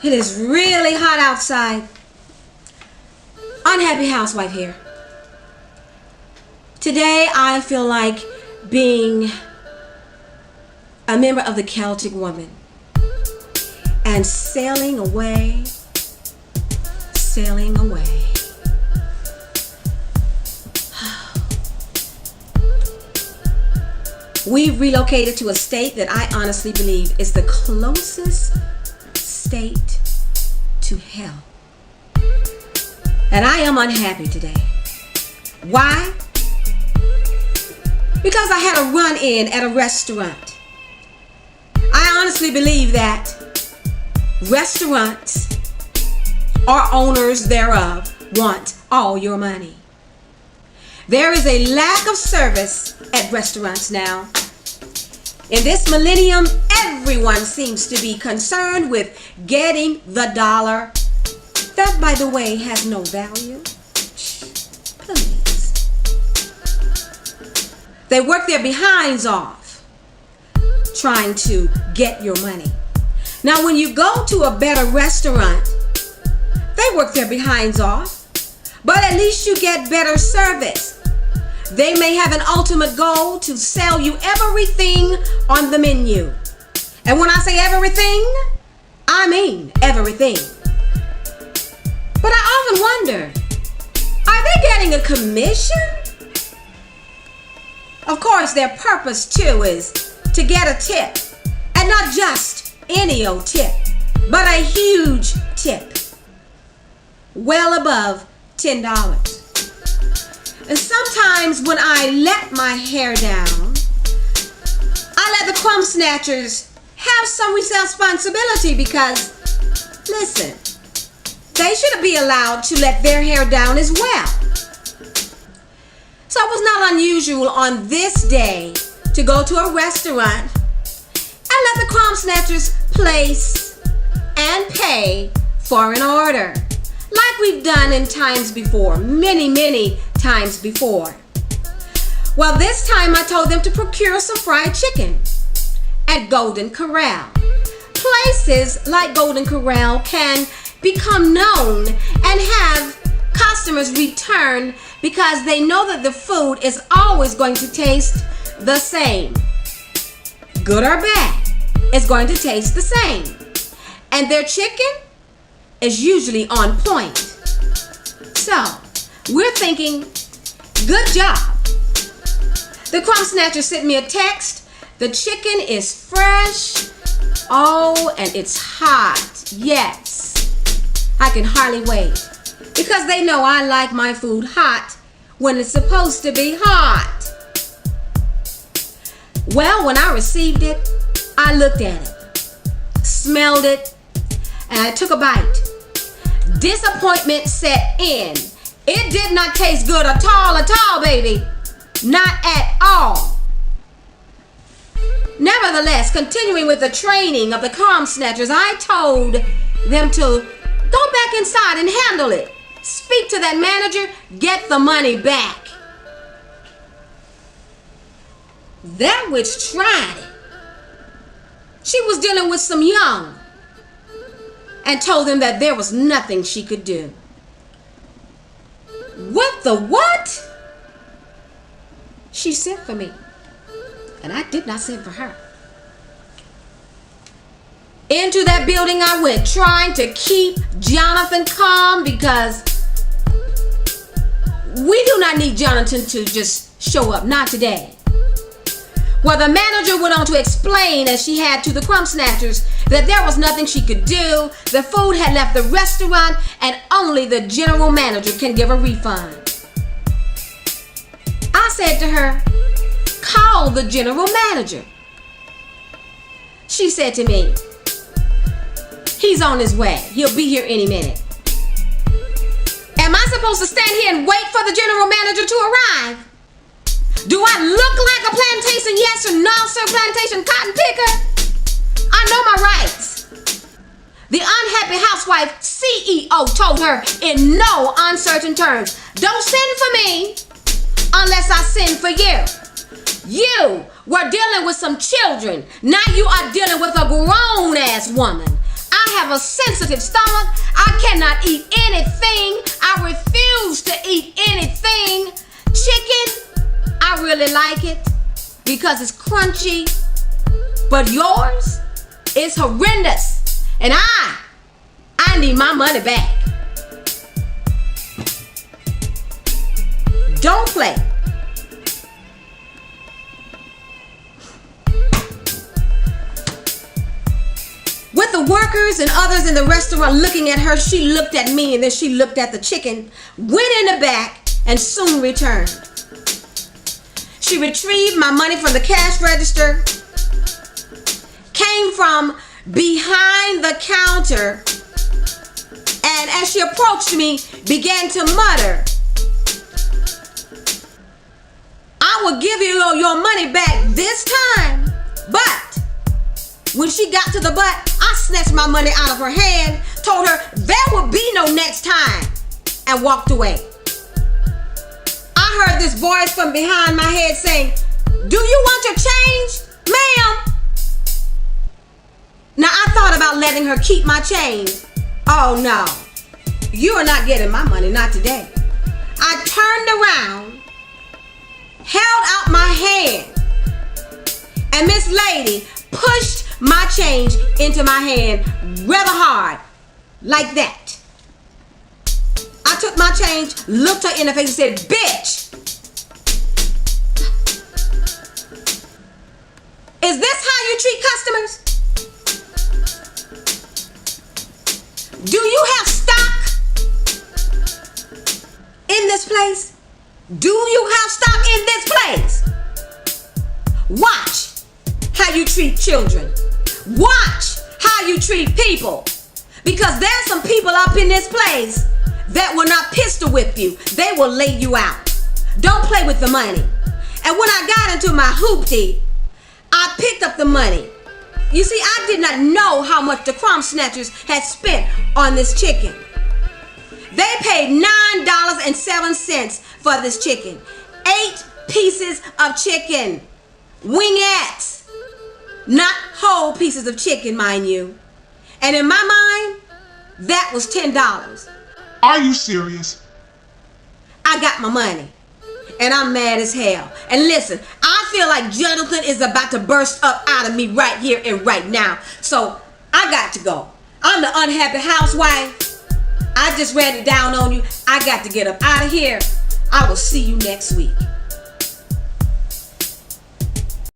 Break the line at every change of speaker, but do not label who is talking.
It is really hot outside. Unhappy housewife here. Today I feel like being a member of the Celtic woman and sailing away. We've relocated to a state that I honestly believe is the closest state to hell. And I am unhappy today. Why? Because I had a run-in at a restaurant. I honestly believe that restaurants or owners thereof want all your money. There is a lack of service at restaurants now. In this millennium, everyone seems to be concerned with getting the dollar. That, by the way, has no value. Please. They work their behinds off trying to get your money. Now, when you go to a better restaurant, they work their behinds off, but at least you get better service. They may have an ultimate goal to sell you everything on the menu. And when I say everything, I mean everything. But I often wonder, are they getting a commission? Of course, their purpose too is to get a tip. And not just any old tip, but a huge tip. Well above $10. And sometimes when I let my hair down, I let the crumb snatchers have some responsibility because, listen, they should be allowed to let their hair down as well. So it was not unusual on this day to go to a restaurant and let the crumb snatchers place and pay for an order. Like we've done in times before, many times before. Well, this time I told them to procure some fried chicken at Golden Corral. Places like Golden Corral can become known and have customers return because they know that the food is always going to taste the same. Good or bad, it's going to taste the same. And their chicken is usually on point. So, we're thinking, good job. The crumb snatcher sent me a text. The chicken is fresh. Oh, and it's hot. Yes. I can hardly wait. Because they know I like my food hot when it's supposed to be hot. Well, when I received it, I looked at it, smelled it, and I took a bite. Disappointment set in. It did not taste good at all, baby. Not at all. Nevertheless, continuing with the training of the crumb snatchers, I told them to go back inside and handle it. Speak to that manager, get the money back. That which tried it. She was dealing with some young and told them that there was nothing she could do. What the what? She sent for me, and I did not send for her. Into that building I went, trying to keep Jonathan calm because we do not need Jonathan to just show up, not today. Well, the manager went on to explain, as she had to the crumb snatchers, that there was nothing she could do. The food had left the restaurant and only the general manager can give a refund. I said to her, call the general manager. She said to me, he's on his way. He'll be here any minute. Am I supposed to stand here and wait for the general manager to arrive? Do I look like a plantation yes or no, sir, plantation cotton picker? I know my rights. The unhappy housewife CEO told her in no uncertain terms, don't send for me unless I send for you. You were dealing with some children. Now you are dealing with a grown-ass woman. I I have a sensitive stomach. I cannot eat anything. I refuse to eat anything. Chicken, I really like it because it's crunchy. But yours is horrendous. And I need my money back. Don't play. With the workers and others in the restaurant looking at her, she looked at me and then she looked at the chicken, went in the back, and soon returned. She retrieved my money from the cash register, came from behind the counter, and as she approached me, began to mutter, "I will give you your money back this time." But when she got to the butt, I snatched my money out of her hand, told her there will be no next time, and walked away. I heard this voice from behind my head saying, "Do you want your change, ma'am?" Now I thought about letting her keep my change. Oh no, you are not getting my money, not today. I turned around, held out my hand, and Miss Lady pushed my change into my hand rather hard, like that. I took my change, looked her in the face and said, "Bitch, is this how you treat customers? Do you have stock in this place? Do you have stock in this place? Watch how you treat children. Watch how you treat people. Because there's some people up in this place that will not pistol whip you. They will lay you out. Don't play with the money." And when I got into my hoopty, I picked up the money. You see, I did not know how much the crumb snatchers had spent on this chicken. They paid $9.07 for this chicken. 8 pieces of chicken. Wingettes. Not whole pieces of chicken, mind you. And in my mind, that was $10.
Are you serious?
I got my money. And I'm mad as hell. And listen, I feel like Jonathan is about to burst up out of me right here and right now. So I got to go. I'm the unhappy housewife. I just ran it down on you. I got to get up out of here. I will see you next week.